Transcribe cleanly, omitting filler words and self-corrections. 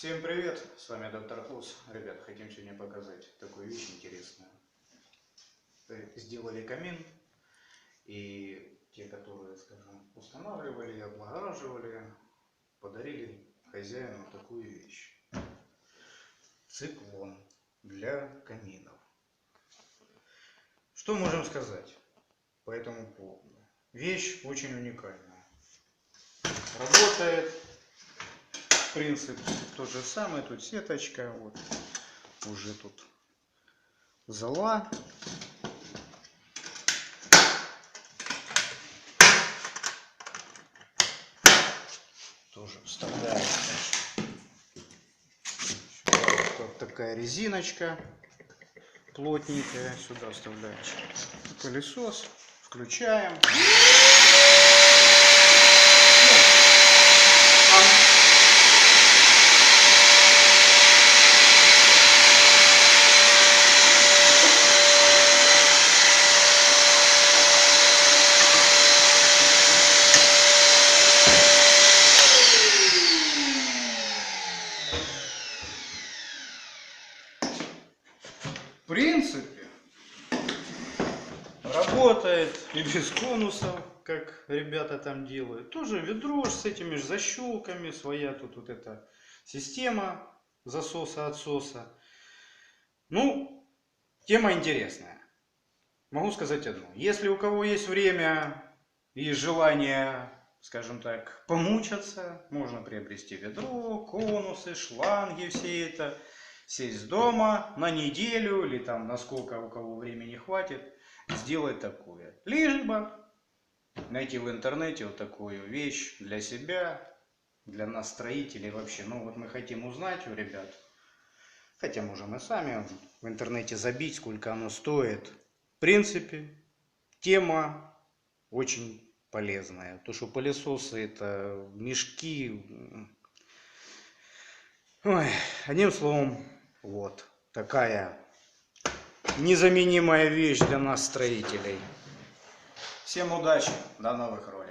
Всем привет, с вами доктор Хус. Ребят, хотим сегодня показать такую вещь интересную. Сделали камин, и те, которые, скажем, устанавливали, облагораживали, подарили хозяину такую вещь. Циклон для каминов. Что можем сказать по этому поводу? Вещь очень уникальная. Работает. Принцип тот же самый, тут сеточка, вот уже тут зола. Тоже вставляется. Вот такая резиночка плотненькая, сюда вставляем пылесос, включаем. В принципе, работает и без конусов, как ребята там делают. Тоже ведро с этими же защелками, своя тут вот эта система засоса-отсоса. Ну, тема интересная. Могу сказать одно. Если у кого есть время и желание, скажем так, помучаться, можно приобрести ведро, конусы, шланги, все это. Сесть дома на неделю или там на сколько у кого времени хватит, сделать такое. Либо найти в интернете вот такую вещь для себя, для нас строителей вообще. Ну вот мы хотим узнать у ребят, хотя можем и сами в интернете забить, сколько оно стоит. В принципе, тема очень полезная. То, что пылесосы это мешки. Ой, одним словом, вот такая незаменимая вещь для нас, строителей. Всем удачи, до новых роликов.